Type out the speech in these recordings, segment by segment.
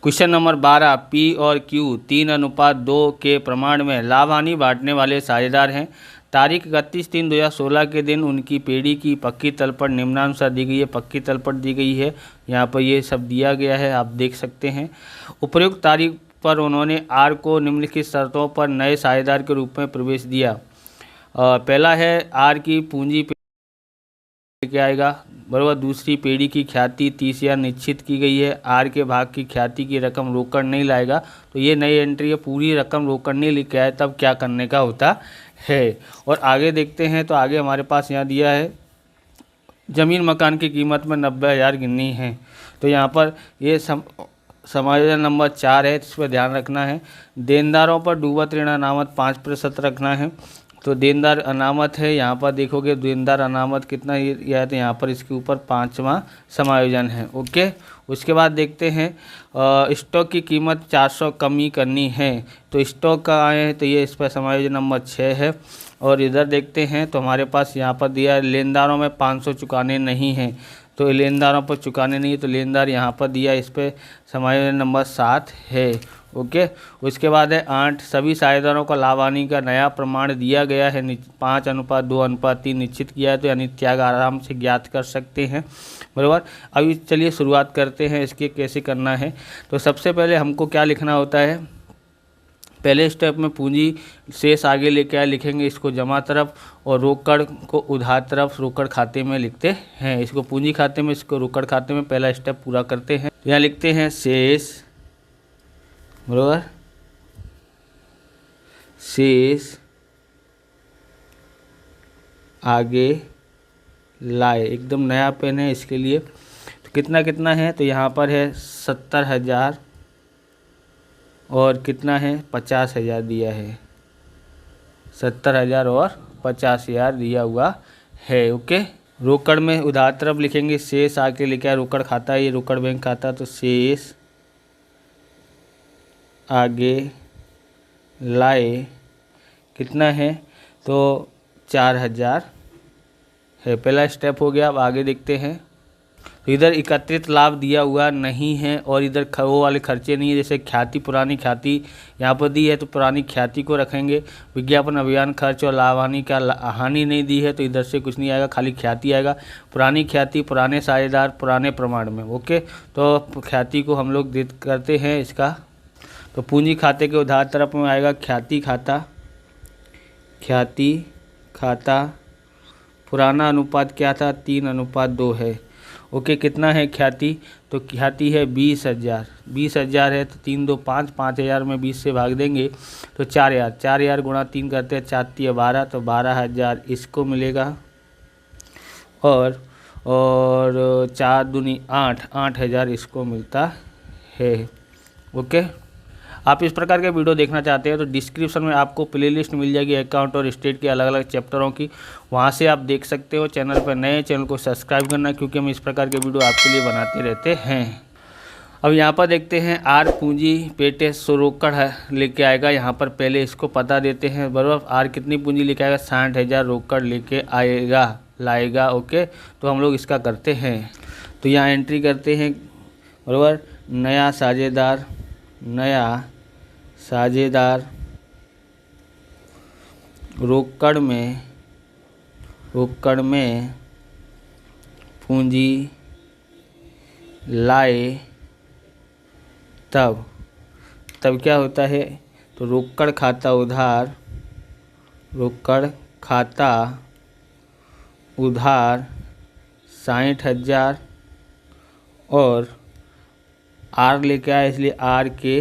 Question number 12, P और Q 3:2 के प्रमाण में लाभ हानि बांटने वाले साझेदार हैं। तारीख 31/3/2016 के दिन उनकी पेड़ी की पक्की तलपट निम्नानुसार दी गई है। पक्की तलपट दी गई है, यहाँ पर ये सब दिया गया है, आप देख सकते हैं। उपयुक्त तारीख पर उन्होंने आर को निम्नलिखित शर्तों पर नए साझेदार के रूप में प्रवेश दिया। पहला है आर की पूंजी लेके आएगा, बराबर। दूसरी, पेड़ी की ख्याति 30,000 निश्चित की गई है। आर के भाग की ख्याति की रकम रोकड़ नहीं लाएगा, तो ये नई एंट्री है। पूरी रकम रोकड़ नहीं लेके आए तब क्या करने का होता है। और आगे देखते हैं, तो आगे हमारे पास यहाँ दिया है ज़मीन मकान की कीमत में 90,000 गिननी है। तो यहाँ पर ये समायोजन नंबर 4 है, इस पर ध्यान रखना है। देनदारों पर डूबत ऋण अनामत 5% रखना है। तो देनदार अनामत है, यहाँ पर देखोगे देनदार अनामत कितना यह है, तो यहाँ पर इसके ऊपर 5वां समायोजन है। ओके, उसके बाद देखते हैं स्टॉक की कीमत 400 कमी करनी है। तो स्टॉक का आए हैं, तो ये इस पर समायोजन नंबर 6 है। और इधर देखते हैं, तो हमारे पास यहाँ पर दिया है लेनदारों में 500 चुकाने नहीं हैं, तो लेनदारों पर चुकाने नहीं है, तो लेनदार यहाँ पर दिया, इस पर समायोजन नंबर 7 है। ओके, उसके बाद है 8, सभी साझेदारों का लाभ हानि का नया प्रमाण दिया गया है। 5:2:3 निश्चित किया है, तो यानी त्याग आराम से ज्ञात कर सकते हैं, बराबर। अभी चलिए शुरुआत करते हैं, इसके कैसे करना है। तो सबसे पहले हमको क्या लिखना होता है, पहले स्टेप में पूंजी शेष आगे लेके आए लिखेंगे, इसको जमा तरफ, और रोकड़ को उधार तरफ रोकड़ खाते में लिखते हैं। इसको पूंजी खाते में, इसको रोकड़ खाते में, पहला स्टेप पूरा करते हैं। यहाँ लिखते हैं शेष, बराबर, शेष आगे लाए। एकदम नया पेन है इसके लिए। तो कितना कितना है, तो यहाँ पर है 70,000 और कितना है 50,000 दिया है। 70,000 और 50,000 दिया हुआ है। ओके, रोकड़ में उधार तरफ लिखेंगे, शेष आके लिखा है रोकड़ खाता है, ये रोकड़ बैंक खाता, तो शेष आगे लाए कितना है, तो 4,000 है। पहला स्टेप हो गया। अब आगे देखते हैं, तो इधर एकत्रित लाभ दिया हुआ नहीं है, और इधर वो वाले खर्चे नहीं है, जैसे ख्याति, पुरानी ख्याति यहाँ पर दी है, तो पुरानी ख्याति को रखेंगे। विज्ञापन अभियान खर्च और लाभ हानि का हानि नहीं दी है, तो इधर से कुछ नहीं आएगा, खाली ख्याति आएगा। पुरानी ख्याति, पुराने साझेदार, पुराने प्रमाण में। ओके, तो ख्याति को हम लोग करते हैं इसका। तो पूंजी खाते के उधार तरफ में आएगा ख्याति खाता, ख्याति खाता। पुराना अनुपात क्या था, 3:2 है। ओके, कितना है ख्याति, तो ख्याति है 20,000। 20,000 है, तो 3 2 5, 5,000 में 20 से भाग देंगे, तो 4,000। 4,000 गुणा 3 करते हैं, 4 3 12, तो 12,000 इसको मिलेगा। और 4 दूनी 8, 8,000 इसको मिलता है। ओके, आप इस प्रकार के वीडियो देखना चाहते हैं, तो डिस्क्रिप्शन में आपको प्लेलिस्ट मिल जाएगी अकाउंट और स्टेट के अलग अलग चैप्टरों की, वहां से आप देख सकते हो। चैनल पर नए, चैनल को सब्सक्राइब करना, क्योंकि हम इस प्रकार के वीडियो आपके लिए बनाते रहते हैं। अब यहाँ पर देखते हैं, आर पूंजी पेटे रोकड़ है लेके आएगा। यहाँ पर पहले इसको पता देते हैं, बराबर। आर कितनी पूंजी लेके आएगा, 60,000 रोकड़ लेके आएगा, लाएगा। ओके, तो हम लोग इसका करते हैं। तो यहाँ एंट्री करते हैं, बराबर। नया साझेदार, नया साझेदार रोकड़ में पूंजी लाए, तब क्या होता है, तो रोकड़ खाता उधार, रोकड़ खाता उधार 60,000, और आर लेके आए, इसलिए आर के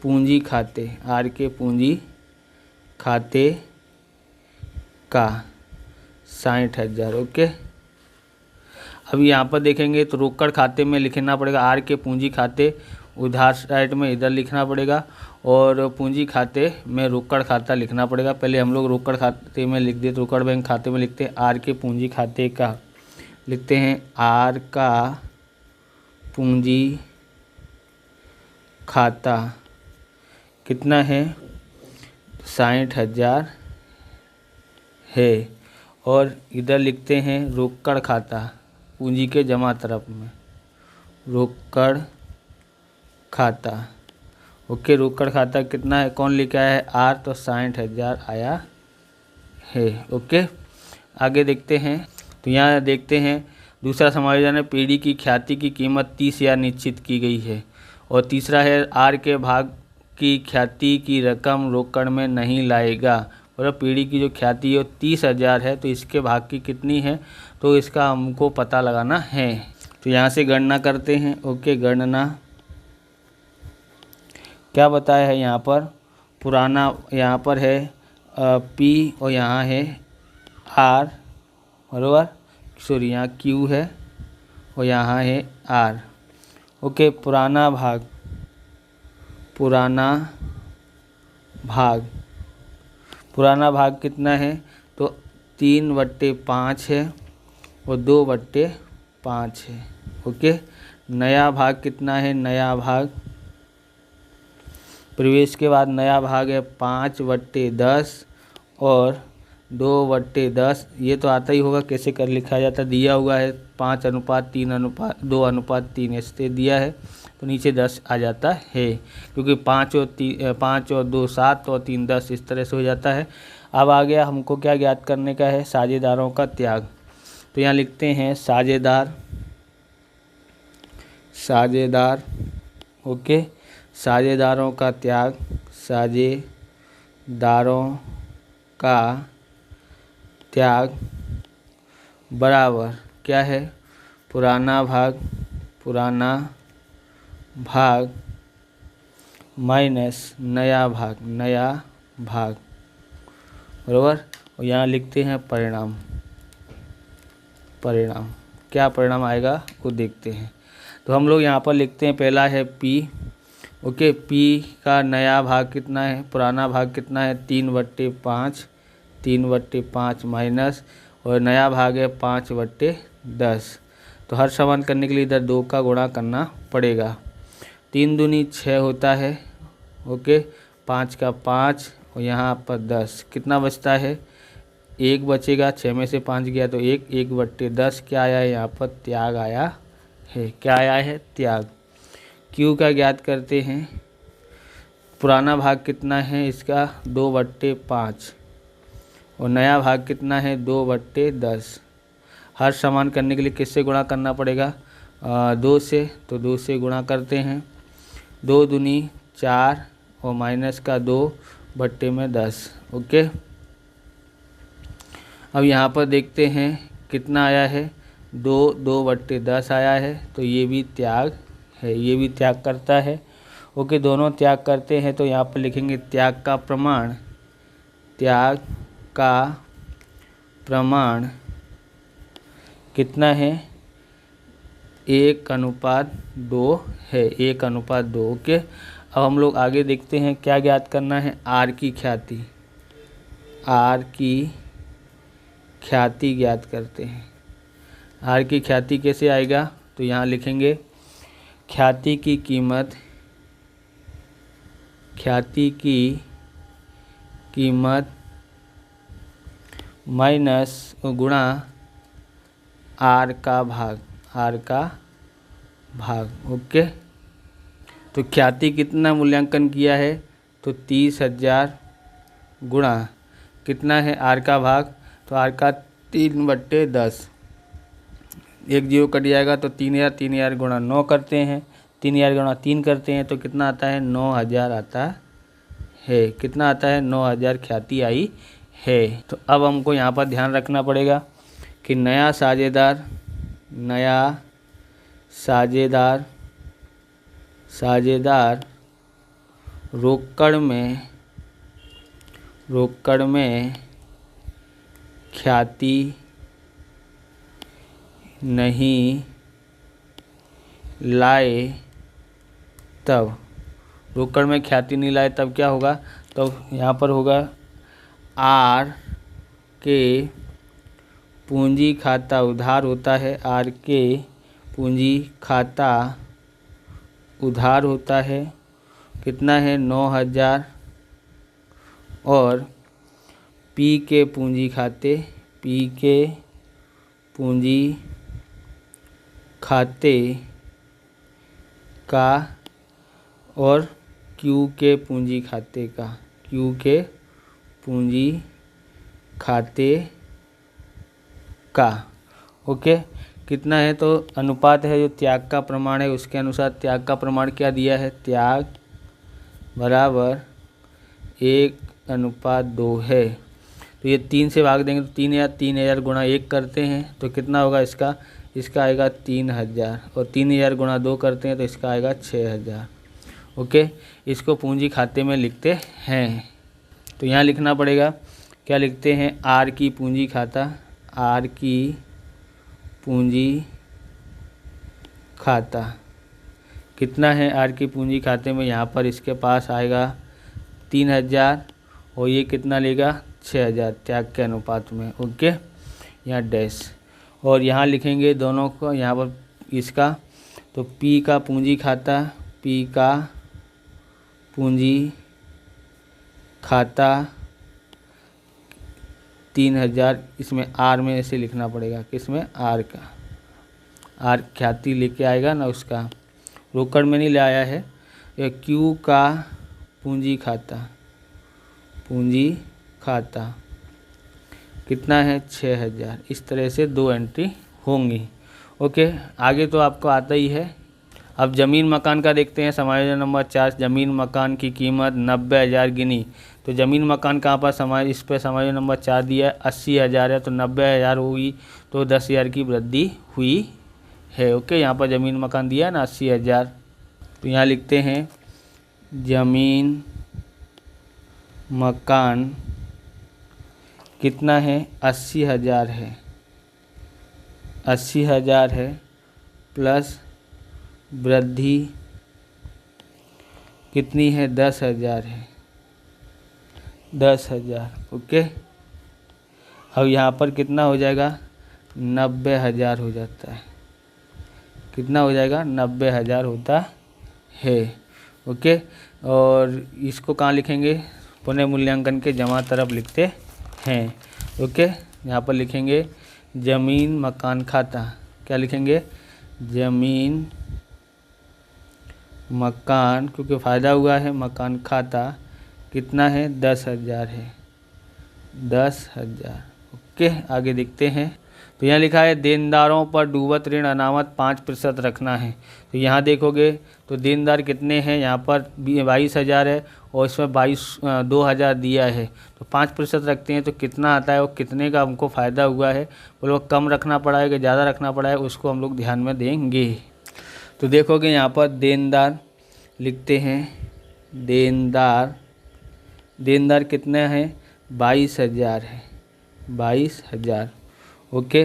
पूंजी खाते, आर के पूंजी खाते का 60,000। ओके, अब यहाँ पर देखेंगे, तो रोकड़ खाते में लिखना पड़ेगा, आर के पूंजी खाते उधार साइड में इधर लिखना पड़ेगा, और पूंजी खाते में रोकड़ खाता लिखना पड़ेगा। पहले हम लोग रोकड़ खाते में लिख देते, रोकड़ बैंक खाते में लिखते हैं, आर के पूंजी खाते का लिखते हैं, आर का पूंजी खाता कितना है, 60,000 है। और इधर लिखते हैं रोकड़ खाता, पूंजी के जमा तरफ में, रोकड़ खाता। ओके, रोकड़ खाता कितना है, कौन लेके आया है, आर, तो 60,000 आया है। ओके, आगे देखते हैं। तो यहाँ देखते हैं दूसरा समायोजन है, पीढ़ी की ख्याति की कीमत 30,000 निश्चित की गई है। और तीसरा है आर के भाग की ख्याति की रकम रोकड़ में नहीं लाएगा। और पीढ़ी की जो ख्याति है वो 30,000 है, तो इसके भाग की कितनी है, तो इसका हमको पता लगाना है। तो यहाँ से गणना करते हैं। ओके, गणना क्या बताया है यहाँ पर, पुराना यहाँ पर है पी और यहाँ है आर, बराबर, सॉरी यहाँ क्यू है और यहाँ है आर। ओके, पुराना भाग कितना है, तो 3/5 है और 2/5 है। ओके, नया भाग कितना है, नया भाग प्रवेश के बाद नया भाग है 5/10 और 2/10। ये तो आता ही होगा, कैसे कर लिखा जाता, दिया हुआ है 5:3:2:3 ऐसे दिया है, तो नीचे 10 आ जाता है, क्योंकि 5 और 2 7 और 3 10 इस तरह से हो जाता है। अब आ गया हमको क्या ज्ञात करने का है, साझेदारों का त्याग। तो यहाँ लिखते हैं साझेदार। ओके, साझेदारों का त्याग, साझेदारों का त्याग बराबर क्या है, पुराना भाग माइनस नया भाग, बराबर। और यहाँ लिखते हैं परिणाम क्या परिणाम आएगा वो देखते हैं। तो हम लोग यहाँ पर लिखते हैं, पहला है पी। ओके, पी का नया भाग कितना है, पुराना भाग कितना है, 3/5 माइनस, और नया भाग है 5/10। तो हर समान करने के लिए इधर 2 का गुणा करना पड़ेगा। 3 दूनी 6 होता है। ओके, 5 का 5 और यहाँ पर 10, कितना बचता है, 1 बचेगा, 6 में से 5 गया तो 1/10 क्या आया है, यहाँ पर त्याग आया है। क्या आया है, त्याग। क्यू का ज्ञात करते हैं, पुराना भाग कितना है इसका, 2/5 और नया भाग कितना है, 2/10। हर समान करने के लिए किससे गुणा करना पड़ेगा, 2 से, तो 2 से गुणा करते हैं। 2 दूनी 4 और माइनस का 2/10। ओके, अब यहाँ पर देखते हैं कितना आया है, 2/10 आया है, तो ये भी त्याग है, ये भी त्याग करता है। ओके, दोनों त्याग करते हैं, तो यहाँ पर लिखेंगे त्याग का प्रमाण कितना है, 1:2 है, 1:2। ओके, अब हम लोग आगे देखते हैं क्या ज्ञात करना है, आर की ख्याति ज्ञात करते हैं। आर की ख्याति कैसे आएगा, तो यहाँ लिखेंगे ख्याति की कीमत माइनस गुणा आर का भाग। ओके, तो ख्याति कितना मूल्यांकन किया है, तो 30,000 गुणा कितना है, आर का भाग, तो आर का 3/10, 1 0 कट जाएगा, तो 3,000 गुणा 9 करते हैं, 3,000 गुणा 3 करते हैं, तो कितना आता है, 9,000 आता है। कितना आता है, 9,000 ख्याति आई है। तो अब हमको यहाँ पर ध्यान रखना पड़ेगा कि नया साझेदार रोकड़ में ख्याति नहीं लाए तब, रोकड़ में ख्याति नहीं लाए तब क्या होगा, तो यहाँ पर होगा आर के पूंजी खाता उधार होता है, आर के पूंजी खाता उधार होता है, कितना है, 9,000, और पी के पूंजी खाते का और क्यू के पूंजी खाते का, क्यू के पूंजी खाते का। ओके, कितना है तो अनुपात है जो त्याग का प्रमाण है, उसके अनुसार त्याग का प्रमाण क्या दिया है, त्याग बराबर 1:2 है। तो ये 3 से भाग देंगे तो 3,000 गुणा 1 करते हैं तो कितना होगा इसका आएगा 3,000, और 3,000 गुणा 2 करते हैं तो इसका आएगा 6,000। ओके, इसको पूंजी खाते में लिखते हैं। तो यहाँ लिखना पड़ेगा, क्या लिखते हैं, आर की पूंजी खाता, आर की पूंजी खाता कितना है, आर की पूंजी खाते में यहाँ पर इसके पास आएगा 3,000 और ये कितना लेगा 6,000 त्याग के अनुपात में। ओके, यहाँ डैश, और यहाँ लिखेंगे दोनों को यहाँ पर इसका, तो पी का पूंजी खाता, पी का पूंजी खाता 3,000, इसमें आर में ऐसे लिखना पड़ेगा, किसमें, आर का, आर ख्याति लेके आएगा ना उसका, रोकड़ में नहीं ले आया है। या क्यू का पूंजी खाता, पूंजी खाता कितना है 6,000। इस तरह से 2 एंट्री होंगी। ओके, आगे तो आपको आता ही है। अब ज़मीन मकान का देखते हैं। समायोजन नंबर 4, ज़मीन मकान की कीमत 90,000 गिनी। तो ज़मीन मकान कहाँ पर इस पर समायोजन नंबर 4 दिया है, 80,000 है तो 90,000 होगी तो 10,000 की वृद्धि हुई है। ओके, यहाँ पर ज़मीन मकान दिया है ना 80,000, तो यहाँ लिखते हैं ज़मीन मकान कितना है 80,000 है, 80,000 है प्लस वृद्धि कितनी है 10,000 है, 10,000। ओके, अब यहाँ पर कितना हो जाएगा 90,000 हो जाता है, कितना हो जाएगा 90,000 होता है। ओके, और इसको कहाँ लिखेंगे, पुनः मूल्यांकन के जमा तरफ लिखते हैं। ओके, यहाँ पर लिखेंगे ज़मीन मकान खाता, क्या लिखेंगे, ज़मीन मकान, क्योंकि फ़ायदा हुआ है, मकान खाता कितना है 10,000 है, 10,000। ओके, आगे देखते हैं। तो यहाँ लिखा है देनदारों पर डूबत ऋण अनामत 5% रखना है। तो यहाँ देखोगे तो देनदार कितने हैं, यहाँ पर 22,000 है और इसमें 2,000 दिया है, तो 5% रखते हैं तो कितना आता है और कितने का हमको फ़ायदा हुआ है, वो लोग कम रखना पड़ा है कि ज़्यादा रखना पड़ा है, उसको हम लोग ध्यान में देंगे। तो देखोगे यहाँ पर देनदार लिखते हैं, देनदार कितने हैं 22,000 है, 22,000। ओके,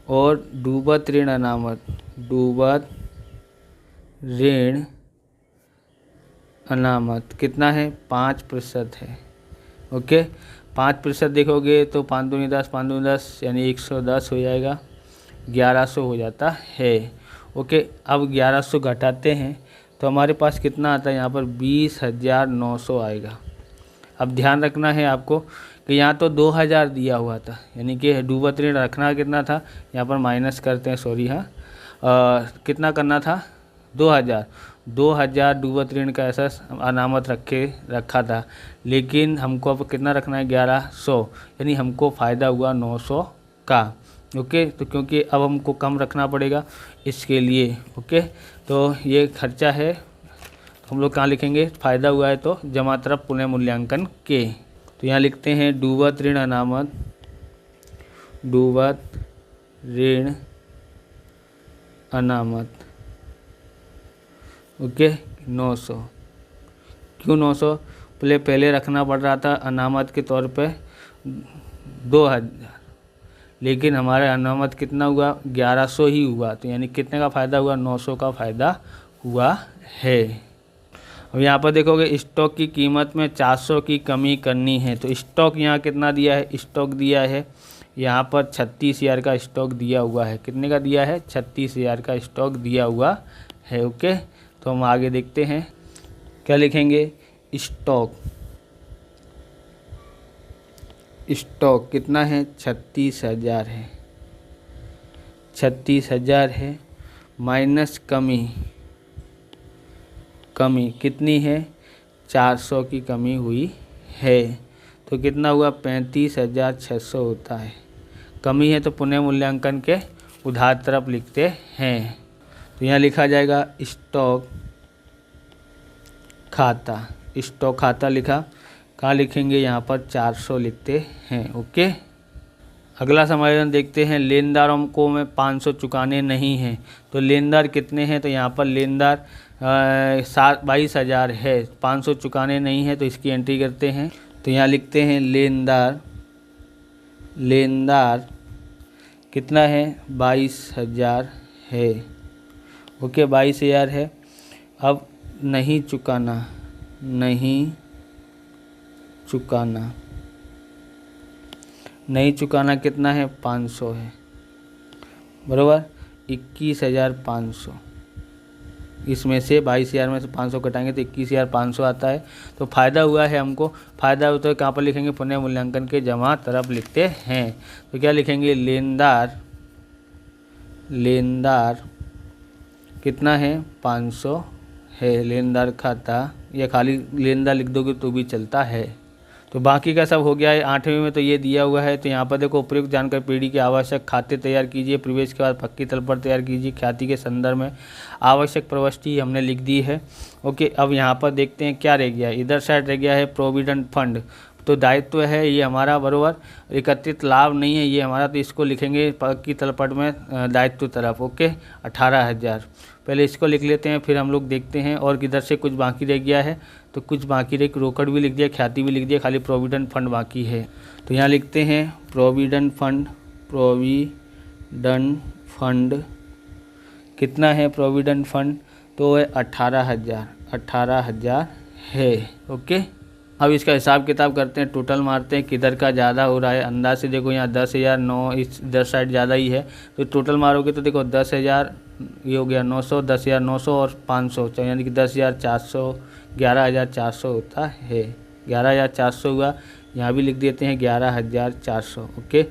और डूबत ऋण अनामत, डूबत ऋण अनामत कितना है 5% है। ओके, 5% देखोगे तो 5 दूनी 10, 5 दूनी 10 यानी 110 हो जाएगा, 1100 हो जाता है। ओके, अब 1100 घटाते हैं तो हमारे पास कितना आता है, यहाँ पर 20,900 आएगा। अब ध्यान रखना है आपको कि यहाँ तो 2,000 दिया हुआ था, यानी कि डूबत ऋण रखना कितना था, यहाँ पर माइनस करते हैं, सॉरी, हाँ, कितना करना था 2,000 डूबत ऋण का ऐसा अनामत रखा था, लेकिन हमको अब कितना रखना है 1100, यानी हमको फ़ायदा हुआ 900 का। ओके, तो क्योंकि अब हमको कम रखना पड़ेगा इसके लिए। ओके, तो ये खर्चा है, हम लोग कहाँ लिखेंगे, फ़ायदा हुआ है तो जमा तरफ पुनः मूल्यांकन के। तो यहाँ लिखते हैं डूबत ऋण अनामत, डूबत ऋण अनामत। ओके, 900, क्यों 900, पहले रखना पड़ रहा था अनामत के तौर पे 2,000, लेकिन हमारा अनामत कितना हुआ 1100 ही हुआ, तो यानी कितने का फ़ायदा हुआ 900 का फ़ायदा हुआ है। अब यहाँ पर देखोगे स्टॉक की कीमत में 400 की कमी करनी है, तो स्टॉक यहाँ कितना दिया है, स्टॉक दिया है यहाँ पर 36,000 का स्टॉक दिया हुआ है, कितने का दिया है 36,000 का स्टॉक दिया हुआ है। ओके, तो हम आगे देखते हैं, क्या लिखेंगे, स्टॉक कितना है 36,000 है, 36,000 है माइनस कमी कितनी है, 400 की कमी हुई है। तो कितना हुआ, 35,600 होता है। कमी है तो पुनः मूल्यांकन के उधार तरफ लिखते हैं। तो यहाँ लिखा जाएगा स्टॉक खाता। स्टॉक खाता लिखा, कहाँ लिखेंगे, यहाँ पर 400 लिखते हैं। ओके, अगला समायोजन देखते हैं। लेनदारों को में 500 चुकाने नहीं हैं, तो लेनदार कितने हैं, तो यहाँ पर लेनदार 22,000 है, 500 चुकाने नहीं है, तो इसकी एंट्री करते हैं। तो यहाँ लिखते हैं लेनदार कितना है, 22,000 है। ओके, 22,000 है। अब नहीं चुकाना कितना है, 500 है, बराबर 21,500। इसमें से 22,000 में से 500 कटाएंगे तो 21,500 आता है। तो फ़ायदा हुआ है हमको। फ़ायदा हो तो कहाँ पर लिखेंगे, पुनः मूल्यांकन के जमा तरफ लिखते हैं। तो क्या लिखेंगे, लेनदार कितना है, 500 है। लेनदार खाता, या खाली लेनदार लिख दोगे तो भी चलता है। तो बाकी का सब हो गया है। 8वीं में तो ये दिया हुआ है। तो यहाँ पर देखो, उपयुक्त जानकर पीढ़ी के आवश्यक खाते तैयार कीजिए। प्रवेश के बाद पक्की तल पर तैयार कीजिए। ख्याति के संदर्भ में आवश्यक प्रविष्टि हमने लिख दी है। ओके, अब यहाँ पर देखते हैं क्या रह गया। इधर साइड रह गया है प्रोविडेंट फंड। तो दायित्व है ये हमारा, बराबर। एकत्रित लाभ नहीं है ये हमारा, तो इसको लिखेंगे पक्की तलपट में दायित्व तरफ। ओके, 18,000 पहले इसको लिख लेते हैं, फिर हम लोग देखते हैं। और किधर से कुछ बाकी रह गया है, तो कुछ बाकी रह, रोकड़ भी लिख दिया, ख्याति भी लिख दिया, खाली प्रोविडेंट फंड बाकी है। तो यहाँ लिखते हैं प्रोविडेंट फंड कितना है, प्रोविडेंट फंड तो है 18,000 है। ओके, अब इसका हिसाब किताब करते हैं, टोटल मारते हैं किधर का ज़्यादा हो रहा है। अंदाज से देखो, यहाँ 10,000 9, इस 10 साइड ज़्यादा ही है। तो टोटल मारोगे तो देखो 10,000 ये हो गया 900, 10,900 और 500, यानी कि 10,400, 11,400 होता है। 11,400 हुआ। यहाँ भी लिख देते हैं 11,400। ओके,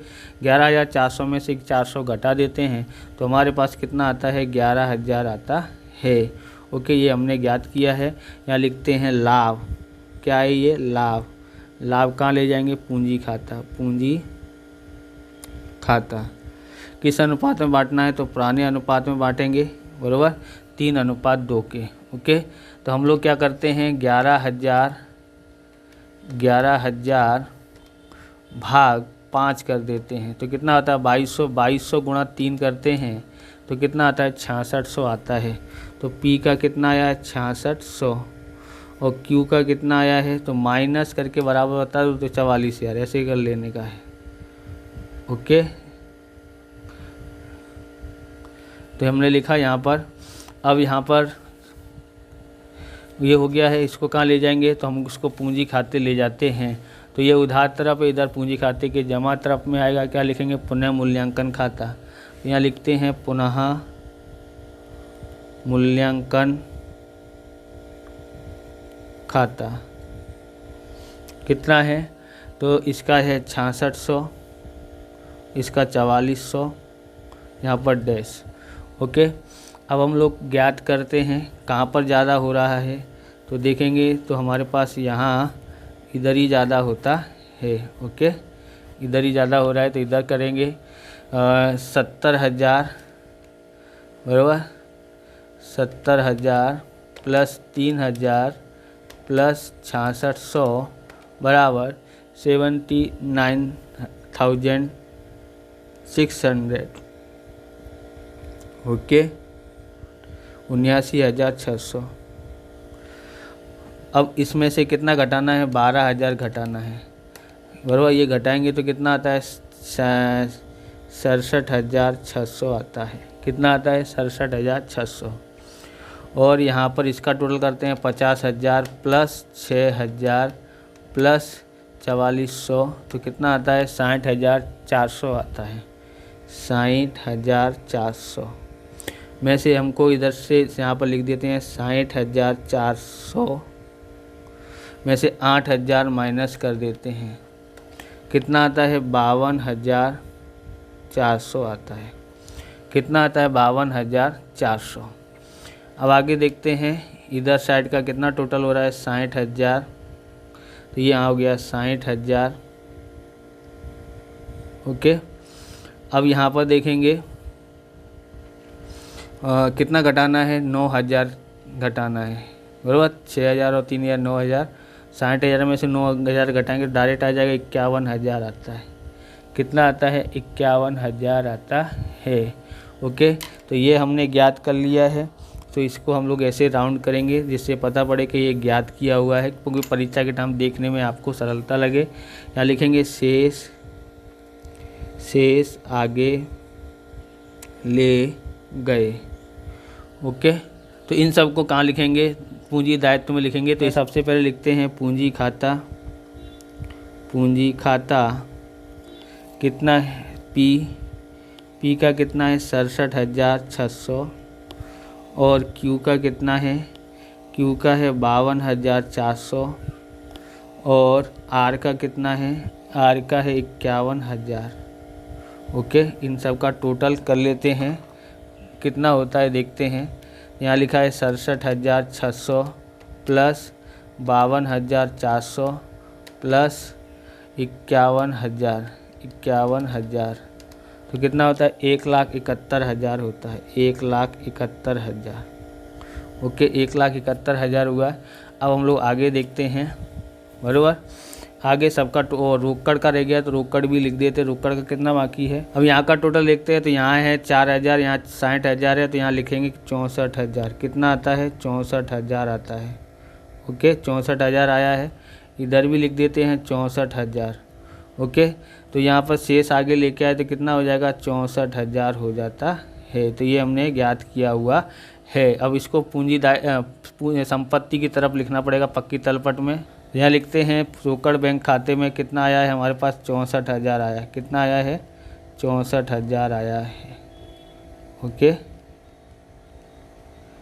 11,400 में से 400 घटा देते हैं तो हमारे पास कितना आता है, 11,000 आता है। ओके, ये हमने ज्ञात किया है। यहाँ लिखते हैं लाभ, क्या है ये, लाभ कहाँ ले जाएंगे, पूंजी खाता। किस अनुपात में बांटना है, तो पुराने अनुपात में बांटेंगे, बराबर 3:2 के। ओके, तो हम लोग क्या करते हैं, 11,000 भाग 5 कर देते हैं। तो कितना आता है, 2200 गुणा 3 करते हैं तो कितना आता है, 6600 आता है। तो P का कितना आया है, 6600, और Q का कितना आया है, तो माइनस करके बराबर बता दो तो 44,000, ऐसे ही कर लेने का है। ओके, तो हमने लिखा यहाँ पर। अब यहाँ पर ये हो गया है, इसको कहाँ ले जाएंगे, तो हम उसको पूंजी खाते ले जाते हैं। तो ये उधार तरफ है, इधर पूंजी खाते के जमा तरफ में आएगा। क्या लिखेंगे, पुनः मूल्यांकन खाता। तो यहाँ लिखते हैं पुनः मूल्यांकन खाता कितना है, तो इसका है 6600, इसका 4400, यहाँ पर डैश। ओके, अब हम लोग ज्ञात करते हैं कहाँ पर ज़्यादा हो रहा है। तो देखेंगे तो हमारे पास यहाँ इधर ही ज़्यादा होता है। ओके, इधर ही ज़्यादा हो रहा है, तो इधर करेंगे 70,000, बराबर 70,000 प्लस 3,000 प्लस 6600 बराबर 79,600। ओके, 79,600। अब इसमें से कितना घटाना है, 12,000 घटाना है, बराबर। ये घटाएंगे तो कितना आता है, 67,600 आता है। कितना आता है, 67,600। और यहाँ पर इसका टोटल करते हैं 50,000 प्लस 6,000 प्लस 4400, तो कितना आता है, 60,400 आता है। 60,400 में से हमको इधर से यहाँ पर लिख देते हैं 60,400 में से 8,000 माइनस कर देते हैं। कितना आता है, 52,400 आता है। कितना आता है, 52,400। अब आगे देखते हैं, इधर साइड का कितना टोटल हो रहा है 60,000, तो ये यहाँ हो गया 60,000। ओके, अब यहाँ पर देखेंगे कितना घटाना है, 9,000 घटाना है, बराबर। 6,000 और 3,000 9,000, 60,000 में से 9,000 घटाएंगे डायरेक्ट आ जाएगा 51,000 आता है। कितना आता है 51,000 आता है। ओके, तो ये हमने ज्ञात कर लिया है। तो इसको हम लोग ऐसे राउंड करेंगे जिससे पता पड़े कि ये ज्ञात किया हुआ है, क्योंकि परीक्षा के टाइम देखने में आपको सरलता लगे। यहाँ लिखेंगे शेष आगे ले गए। ओके, तो इन सब को कहाँ लिखेंगे, पूंजी दायित्व में लिखेंगे। तो सबसे पहले लिखते हैं पूंजी खाता कितना है, पी का कितना है 67,600, और क्यू का कितना है, क्यू का है 52,400, और आर का कितना है, आर का है 51,000। ओके, इन सब का टोटल कर लेते हैं, कितना होता है देखते हैं। यहाँ लिखा है 67,600 प्लस 52,400 प्लस 51,000, तो कितना होता है 1,71,000 होता है, 1,71,000। ओके, 1,71,000 हुआ। अब हम लोग आगे देखते हैं, बराबर। आगे सबका रोकड़ का रह गया तो रोकड़ भी लिख देते, रोकड़ का कितना बाकी है। अब यहाँ का टोटल देखते हैं, तो यहाँ है 4,000, यहाँ 60,000 है, तो यहाँ लिखेंगे 64,000। कितना आता है 64,000 आता है। ओके, 64,000 आया है। इधर भी लिख देते हैं 64,000। ओके, तो यहाँ पर शेष आगे लेके आए तो कितना हो जाएगा 64,000 हो जाता है। तो ये हमने ज्ञात किया हुआ है। अब इसको संपत्ति की तरफ लिखना पड़ेगा पक्की तलपट में। यहाँ लिखते हैं रोकड़ बैंक खाते में कितना आया है, हमारे पास 64,000 आया है। कितना आया है 64,000 आया है। ओके,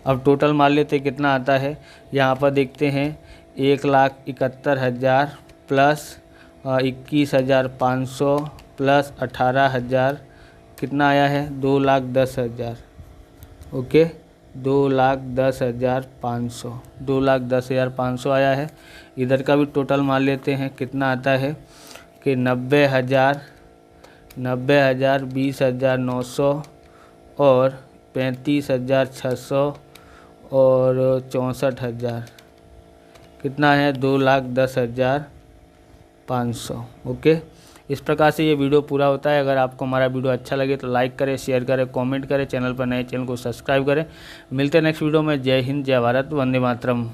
अब टोटल मान लेते कितना आता है। यहाँ पर देखते हैं 1,71,000 प्लस 21,500 प्लस 18,000, कितना आया है 2,10,000। ओके, 2,10,500, 2,10,500 आया है। इधर का भी टोटल मान लेते हैं, कितना आता है कि 90,000, 20,900 और 35,600 और 64,000, कितना है 2,10,500। ओके, इस प्रकार से ये वीडियो पूरा होता है। अगर आपको हमारा वीडियो अच्छा लगे तो लाइक करें, शेयर करें, कमेंट करें, चैनल पर नए चैनल को सब्सक्राइब करें। मिलते हैं नेक्स्ट वीडियो में। जय हिंद, जय भारत, वंदे मातरम।